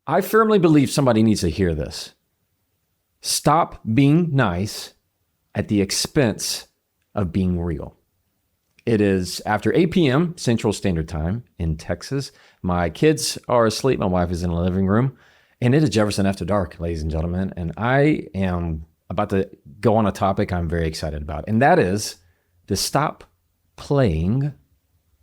I firmly believe somebody needs to hear this. Stop being nice at the expense of being real. It is after 8 p.m. Central Standard Time in Texas. My kids are asleep. My wife is in the living room. And it is Jefferson After Dark, ladies and gentlemen. And I am about to go on a topic I'm very excited about. And that is to stop playing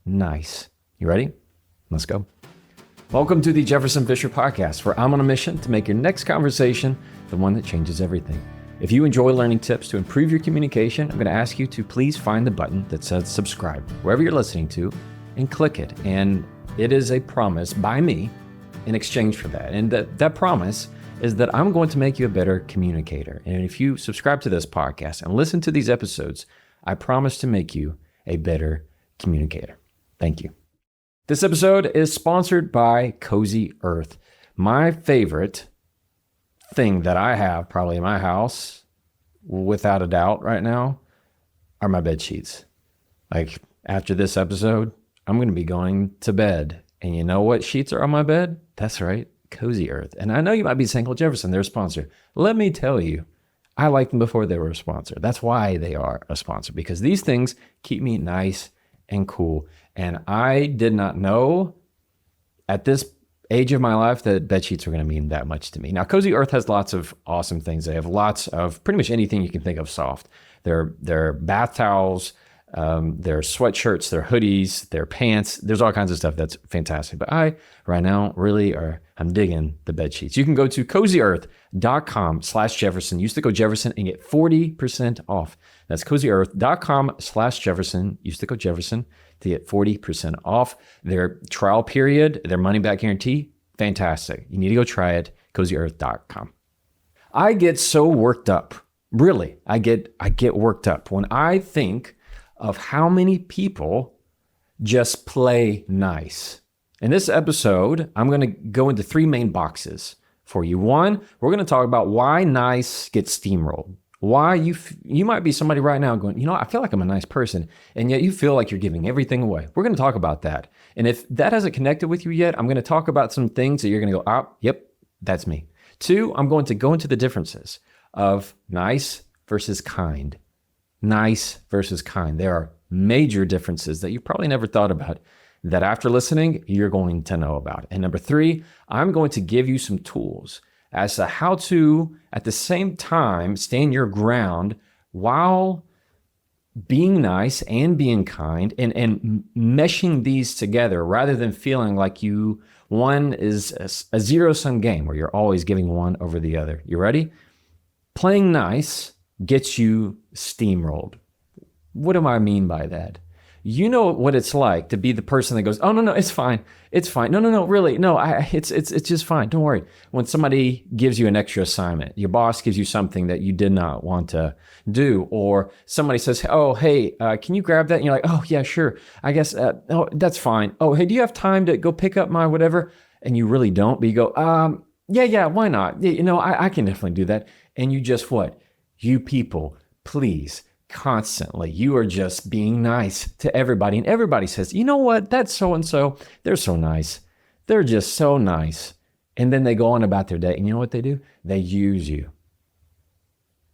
nice. You ready? Let's go. Welcome to the Jefferson Fisher podcast, where I'm on a mission to make your next conversation the one that changes everything. If you enjoy learning tips to improve your communication, I'm going to ask you to please find the button that says subscribe wherever you're listening to and click it. And it is a promise by me in exchange for that. And that promise is that I'm going to make you a better communicator. And if you subscribe to this podcast and listen to these episodes, I promise to make you a better communicator. Thank you. This episode is sponsored by Cozy Earth. My favorite thing that I have probably in my house, without a doubt right now, are my bed sheets. Like after this episode, I'm going to be going to bed. And you know what sheets are on my bed? That's right, Cozy Earth. And I know you might be saying, well, Jefferson, they're a sponsor. Let me tell you, I liked them before they were a sponsor. That's why they are a sponsor, because these things keep me nice and cool. And I did not know at this age of my life that bed sheets were going to mean that much to me. Now, Cozy Earth has lots of awesome things. They have lots of pretty much anything you can think of soft. Their bath towels, their sweatshirts, their hoodies, their pants. There's all kinds of stuff that's fantastic. But I, right now, I'm digging the bed sheets. You can go to cozyearth.com/Jefferson. Use the code Jefferson and get 40% off. That's cozyearth.com/Jefferson. Use the code Jefferson to get 40% off. Their trial period, their money back guarantee, fantastic. You need to go try it, cozyearth.com. I get so worked up. Really, I get worked up when I think of how many people just play nice. In this episode, I'm going to go into three main boxes for you. One, we're going to talk about why nice gets steamrolled. Why you might be somebody right now going, I feel like I'm a nice person, and yet you feel like you're giving everything away. We're going to talk about that. And if that hasn't connected with you yet, I'm going to talk about some things that you're going to go, yep, that's me. Two, I'm going to go into the differences of nice versus kind. Nice versus kind. There are major differences that you probably never thought about that after listening, you're going to know about. And number three, I'm going to give you some tools as to how to, at the same time, stand your ground while being nice and being kind and meshing these together rather than feeling like one is a zero-sum game where you're always giving one over the other. You ready? Playing nice gets you steamrolled. What do I mean by that? You know what it's like to be the person that goes, oh, no, it's fine. It's fine. No, really. No, it's just fine. Don't worry. When somebody gives you an extra assignment, your boss gives you something that you did not want to do, or somebody says, oh, hey, can you grab that? And you're like, oh, yeah, sure. I guess, oh, that's fine. Oh, hey, do you have time to go pick up my whatever? And you really don't, but you go, yeah, why not? Yeah, I can definitely do that. And you just what? You people, please, constantly, you are just being nice to everybody. And everybody says, you know what? That's so-and-so. They're so nice. They're just so nice. And then they go on about their day. And you know what they do? They use you.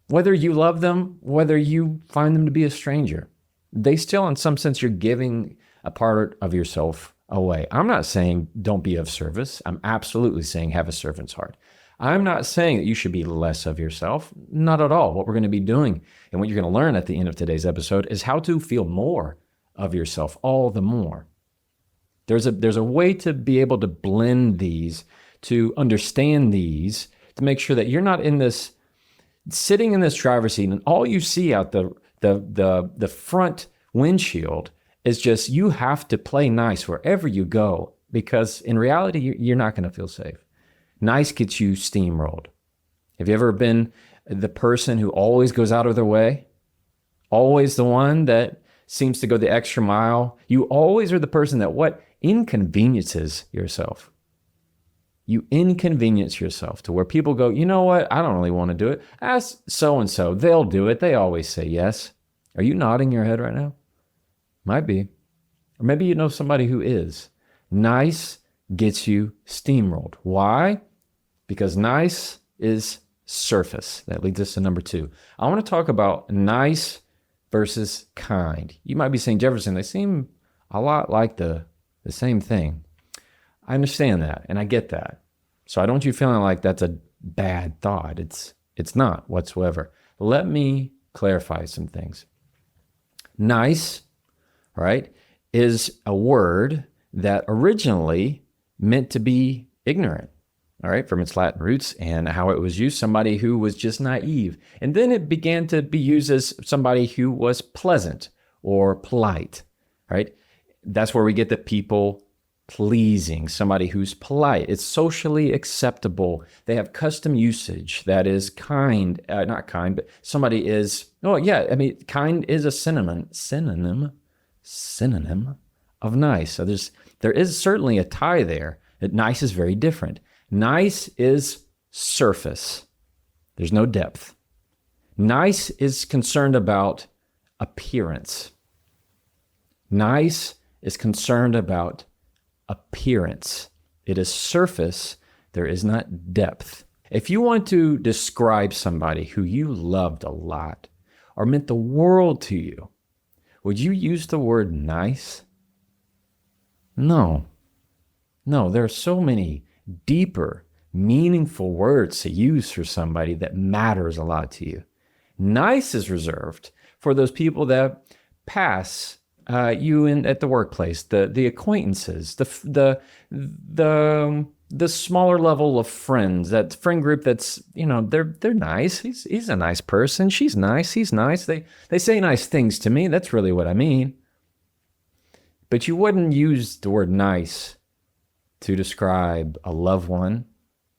Whether you love them, whether you find them to be a stranger, they still, in some sense, you're giving a part of yourself away. I'm not saying don't be of service. I'm absolutely saying have a servant's heart. I'm not saying that you should be less of yourself. Not at all. What we're going to be doing and what you're going to learn at the end of today's episode is how to feel more of yourself all the more. There's a way to be able to blend these, to understand these, to make sure that you're not sitting in this driver's seat and all you see out the front windshield is just you have to play nice wherever you go, because in reality, you're not going to feel safe. Nice gets you steamrolled. Have you ever been the person who always goes out of their way? Always the one that seems to go the extra mile? You always are the person that inconveniences yourself. You inconvenience yourself to where people go, you know what? I don't really want to do it. Ask so-and-so. They'll do it. They always say yes. Are you nodding your head right now? Might be. Or maybe you know somebody who is. Nice gets you steamrolled. Why? because nice is surface. That leads us to number 2. I want to talk about nice versus kind. You might be saying, Jefferson, they seem a lot like the same thing. I understand that, and I get that. So I don't want you feeling like that's a bad thought. It's not whatsoever. Let me clarify some things. Nice, right, is a word that originally meant to be ignorant, all right, from its Latin roots and how it was used, somebody who was just naive. And then it began to be used as somebody who was pleasant or polite, right? That's where we get the people pleasing, somebody who's polite. It's socially acceptable. They have custom usage that is kind, not kind, but somebody is, oh yeah, I mean, kind is a synonym of nice. So there is certainly a tie there. Nice is very different. Nice is surface. There's no depth. Nice is concerned about appearance. Nice is concerned about appearance. It is surface. There is not depth. If you want to describe somebody who you loved a lot or meant the world to you, would you use the word nice? No. No, there are so many deeper, meaningful words to use for somebody that matters a lot to you. Nice is reserved for those people that pass you in at the workplace, the acquaintances, the smaller level of friends, that friend group that's, they're nice. He's a nice person. She's nice. He's nice. They say nice things to me. That's really what I mean. But you wouldn't use the word nice to describe a loved one,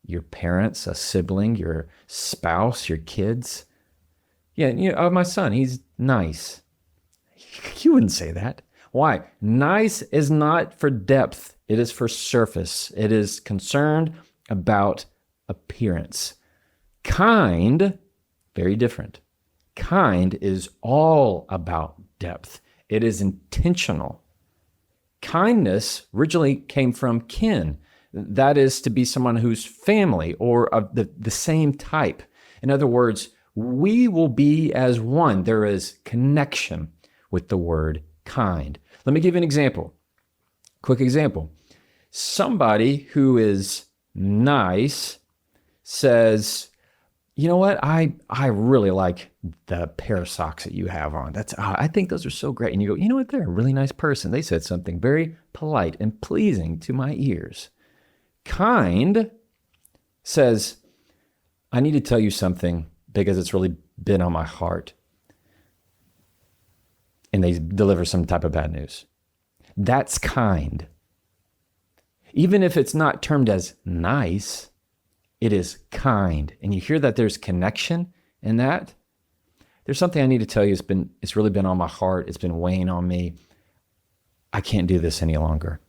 your parents, a sibling, your spouse, your kids. Yeah, my son, he's nice. You wouldn't say that. Why? Nice is not for depth. It is for surface. It is concerned about appearance. Kind, very different. Kind is all about depth. It is intentional. Kindness originally came from kin. That is to be someone who's family or of the same type. In other words, we will be as one. There is connection with the word kind. Let me give you an example. Quick example. Somebody who is nice says, you know what? I really like the pair of socks that you have on. I think those are so great. And you go, you know what? They're a really nice person. They said something very polite and pleasing to my ears. Kind says, I need to tell you something because it's really been on my heart. And they deliver some type of bad news. That's kind. Even if it's not termed as nice, it is kind. And you hear that there's connection in that. There's something I need to tell you. It's really been on my heart. It's been weighing on me. I can't do this any longer.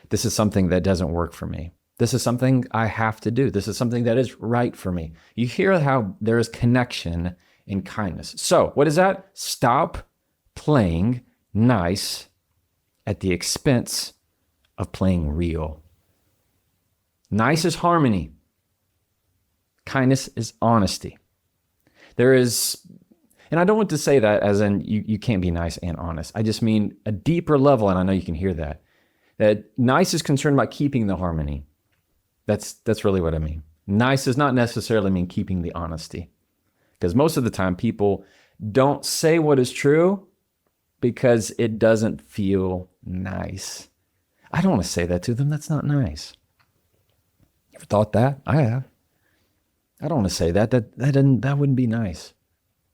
This is something that doesn't work for me. This is something I have to do. This is something that is right for me. You hear how there is connection in kindness. So what is that? Stop playing nice at the expense of playing real. Nice is harmony. Kindness is honesty. There is, and I don't want to say that as in you can't be nice and honest. I just mean a deeper level, and I know you can hear that. That nice is concerned about keeping the harmony. That's really what I mean. Nice does not necessarily mean keeping the honesty. Because most of the time people don't say what is true because it doesn't feel nice. I don't want to say that to them. That's not nice. You ever thought that? I have. I don't want to say that. That wouldn't be nice.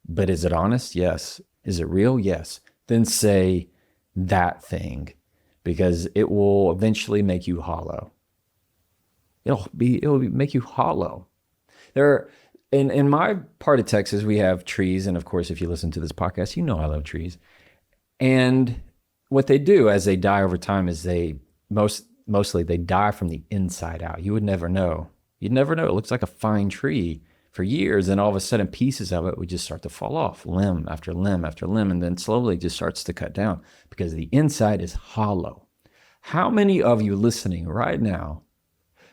But is it honest? Yes. Is it real? Yes. Then say that thing because it will eventually make you hollow. It'll make you hollow. In my part of Texas, we have trees. And of course, if you listen to this podcast, you know I love trees. And what they do as they die over time is mostly they die from the inside out. You would never know. You'd never know. It looks like a fine tree for years. And all of a sudden, pieces of it would just start to fall off, limb after limb after limb. And then slowly just starts to cut down because the inside is hollow. How many of you listening right now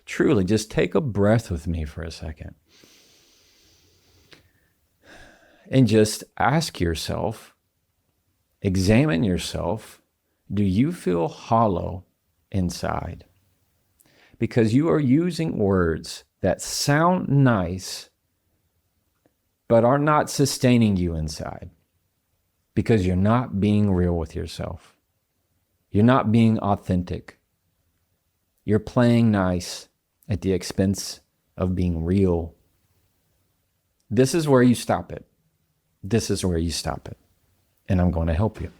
truly, just take a breath with me for a second and just ask yourself, examine yourself, do you feel hollow inside? Because you are using words that sound nice, but are not sustaining you inside. Because you're not being real with yourself. You're not being authentic. You're playing nice at the expense of being real. This is where you stop it. This is where you stop it. And I'm going to help you.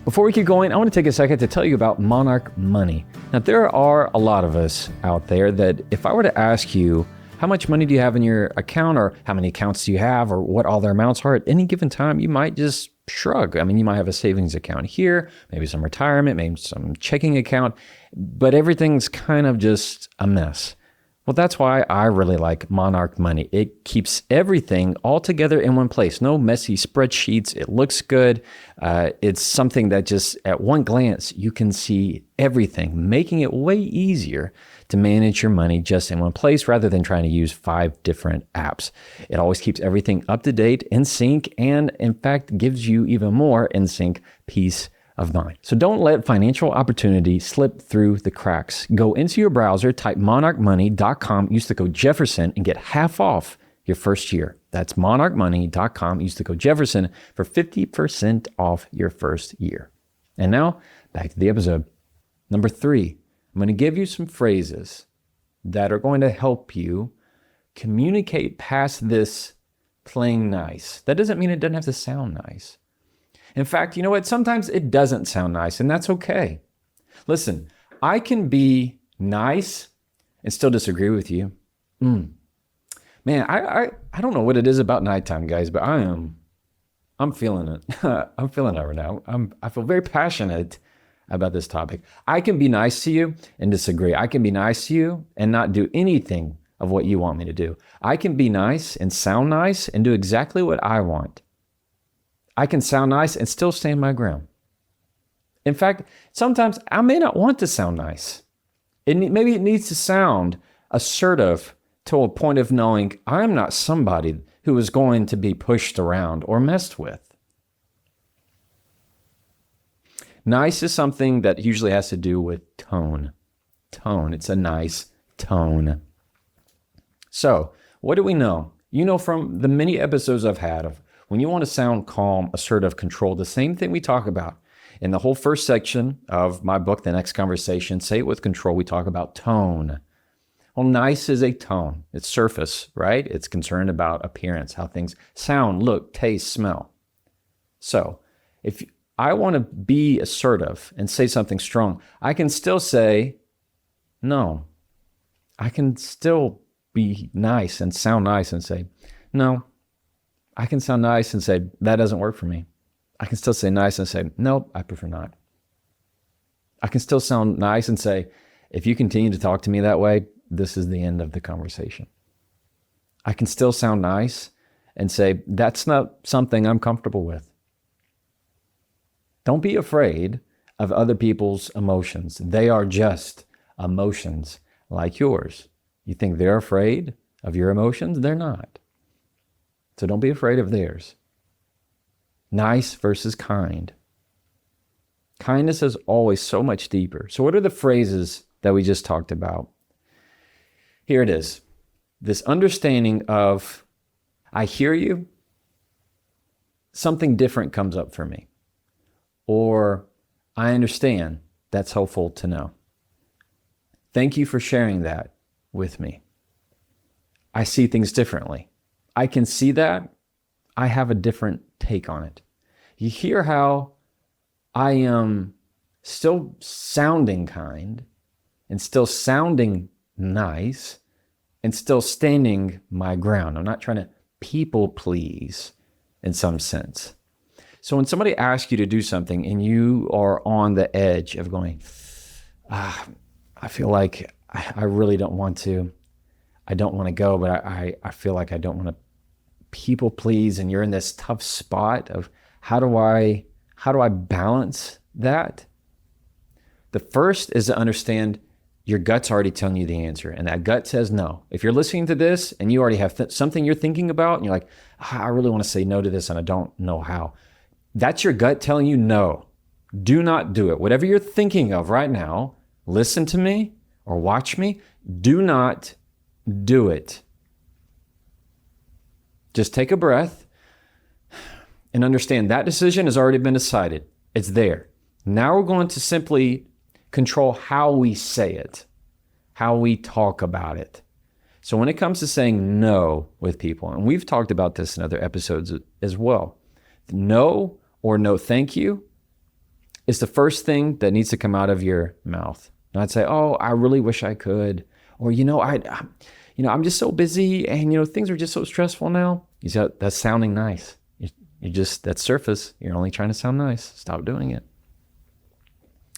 Before we keep going, I want to take a second to tell you about Monarch Money. Now, there are a lot of us out there that if I were to ask you, how much money do you have in your account, or how many accounts do you have, or what all their amounts are at any given time, you might just shrug. I mean, you might have a savings account here, maybe some retirement, maybe some checking account, but everything's kind of just a mess. Well, that's why I really like Monarch Money. It keeps everything all together in one place. No messy spreadsheets. It looks good. It's something that just at one glance, you can see everything, making it way easier to manage your money just in one place rather than trying to use 5 different apps. It always keeps everything up to date, in sync, and in fact, gives you even more in sync peace of mind. So don't let financial opportunity slip through the cracks. Go into your browser, type monarchmoney.com, use the code Jefferson, and get half off your first year. That's monarchmoney.com, use the code Jefferson for 50% off your first year. And now, back to the episode. Number 3, I'm going to give you some phrases that are going to help you communicate past this playing nice. That doesn't mean it doesn't have to sound nice. In fact, you know what? Sometimes it doesn't sound nice, and that's okay. Listen, I can be nice and still disagree with you. Man, I don't know what it is about nighttime, guys, but I'm feeling it. I'm feeling it right now. I feel very passionate about this topic. I can be nice to you and disagree. I can be nice to you and not do anything of what you want me to do. I can be nice and sound nice and do exactly what I want. I can sound nice and still stand my ground. In fact, sometimes I may not want to sound nice. Maybe it needs to sound assertive to a point of knowing I'm not somebody who is going to be pushed around or messed with. Nice is something that usually has to do with tone. Tone. It's a nice tone. So, what do we know? You know from the many episodes I've had of when you want to sound calm, assertive, controlled, the same thing we talk about. In the whole first section of my book, The Next Conversation, Say It With Control, we talk about tone. Well, nice is a tone. It's surface, right? It's concerned about appearance, how things sound, look, taste, smell. So if I want to be assertive and say something strong, I can still say no. I can still be nice and sound nice and say no. I can sound nice and say, that doesn't work for me. I can still say nice and say, nope, I prefer not. I can still sound nice and say, if you continue to talk to me that way, this is the end of the conversation. I can still sound nice and say, that's not something I'm comfortable with. Don't be afraid of other people's emotions. They are just emotions like yours. You think they're afraid of your emotions? They're not. So don't be afraid of theirs. Nice versus kind. Kindness is always so much deeper. So what are the phrases that we just talked about? Here it is. This understanding of, I hear you, something different comes up for me. Or, I understand, that's helpful to know. Thank you for sharing that with me. I see things differently. I can see that. I have a different take on it. You hear how I am still sounding kind and still sounding nice and still standing my ground. I'm not trying to people please in some sense. So when somebody asks you to do something and you are on the edge of going, I feel like I really don't want to. I don't want to go, but I feel like I don't want to people please, and you're in this tough spot of how do I balance that? The first is to understand your gut's already telling you the answer. And that gut says no. If you're listening to this and you already have something you're thinking about and you're like, I really want to say no to this and I don't know how. That's your gut telling you no. Do not do it. Whatever you're thinking of right now, listen to me or watch me. Do not do it. Just take a breath and understand that decision has already been decided. It's there. Now we're going to simply control how we say it, how we talk about it. So when it comes to saying no with people, and we've talked about this in other episodes as well, no or no thank you is the first thing that needs to come out of your mouth. Not say, oh, I really wish I could, or I'm just so busy, and things are just so stressful now. You see, that's sounding nice. That's surface. You're only trying to sound nice. Stop doing it.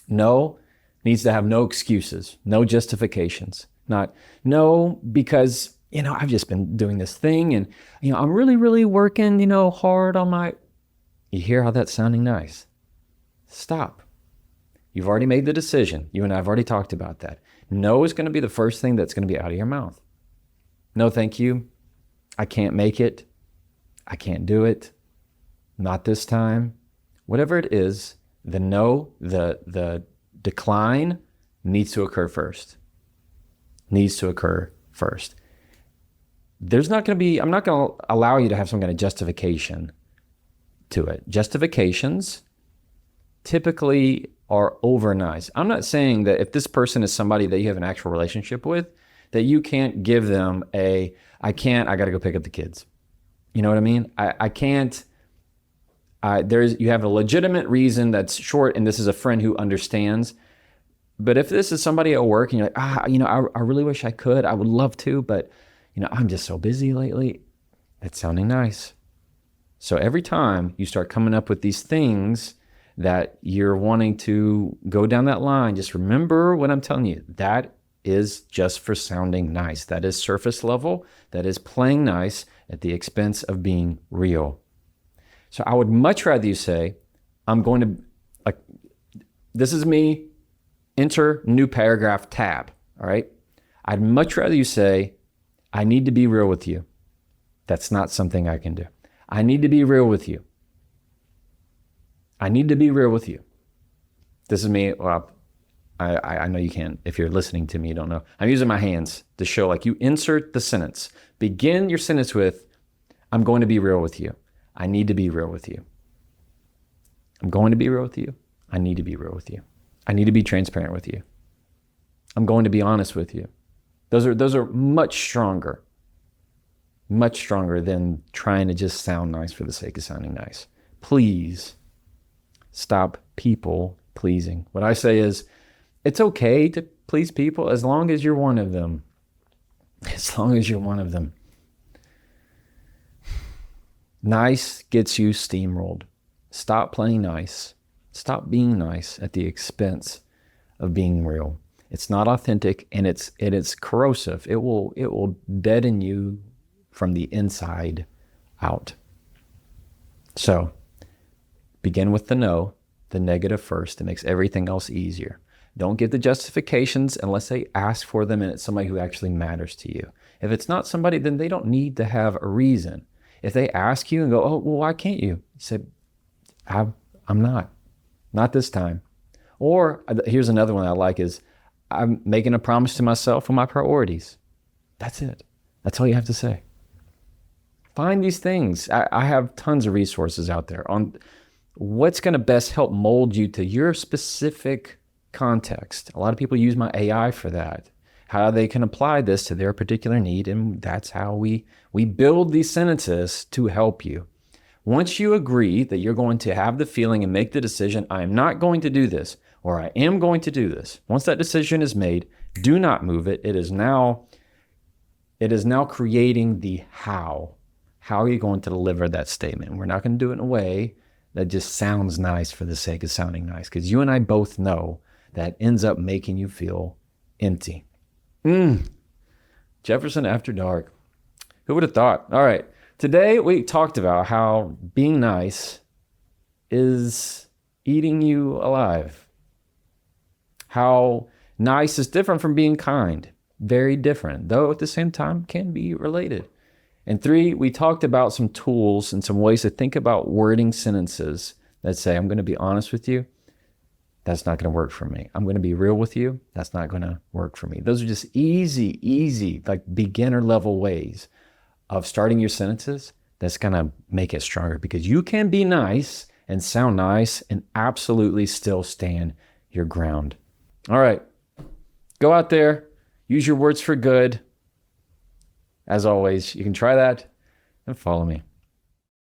No needs to have no excuses, no justifications. Not no because I've just been doing this thing, and I'm really, really working hard on my. You hear how that's sounding nice? Stop. You've already made the decision. You and I have already talked about that. No is going to be the first thing that's going to be out of your mouth. No, thank you. I can't make it. I can't do it. Not this time. Whatever it is, the no, the decline needs to occur first. Needs to occur first. I'm not going to allow you to have some kind of justification to it. Justifications typically are over nice. I'm not saying that if this person is somebody that you have an actual relationship with, that you can't give them I got to go pick up the kids. You know what I mean? I can't. You have a legitimate reason that's short, and this is a friend who understands. But if this is somebody at work and you're like, I really wish I could, I would love to, but I'm just so busy lately. It's sounding nice. So every time you start coming up with these things that you're wanting to go down that line, just remember what I'm telling you. That is just for sounding nice. That is surface level. That is playing nice at the expense of being real. So I would much rather you say, this is me, enter new paragraph tab, all right? I'd much rather you say, I need to be real with you. That's not something I can do. I need to be real with you. I need to be real with you. This is me. Well, I know you can't. If you're listening to me, you don't know. I'm using my hands to show, you insert the sentence. Begin your sentence with, I'm going to be real with you. I need to be real with you. I'm going to be real with you. I need to be real with you. I need to be transparent with you. I'm going to be honest with you. Those are much stronger than trying to just sound nice for the sake of sounding nice. Please stop people pleasing. What I say is, it's okay to please people as long as you're one of them. As long as you're one of them. Nice gets you steamrolled. Stop playing nice. Stop being nice at the expense of being real. It's not authentic, and it's corrosive. It will deaden you from the inside out. So begin with the no, the negative first. It makes everything else easier. Don't give the justifications unless they ask for them and it's somebody who actually matters to you. If it's not somebody, then they don't need to have a reason. If they ask you and go, oh, well, why can't you? You say, I'm not this time. Or here's another one I like is, I'm making a promise to myself on my priorities. That's it. That's all you have to say. Find these things. I have tons of resources out there on what's going to best help mold you to your specific context. A lot of people use my AI for that, how they can apply this to their particular need, and that's how we build these sentences to help you. Once you agree that you're going to have the feeling and make the decision, I am not going to do this, or I am going to do this. Once that decision is made, do not move it. It is now creating the how. How are you going to deliver that statement? We're not going to do it in a way that just sounds nice for the sake of sounding nice, because you and I both know that ends up making you feel empty. Jefferson After Dark. Who would have thought? All right. Today we talked about how being nice is eating you alive. How Nice is different from being kind. Very different, though at the same time can be related. And 3, we talked about some tools and some ways to think about wording sentences that say, I'm going to be honest with you. That's not going to work for me. I'm going to be real with you. That's not going to work for me. Those are just easy, like beginner level ways of starting your sentences that's going to make it stronger, because you can be nice and sound nice and absolutely still stand your ground. All right. Go out there. Use your words for good. As always, you can try that and follow me.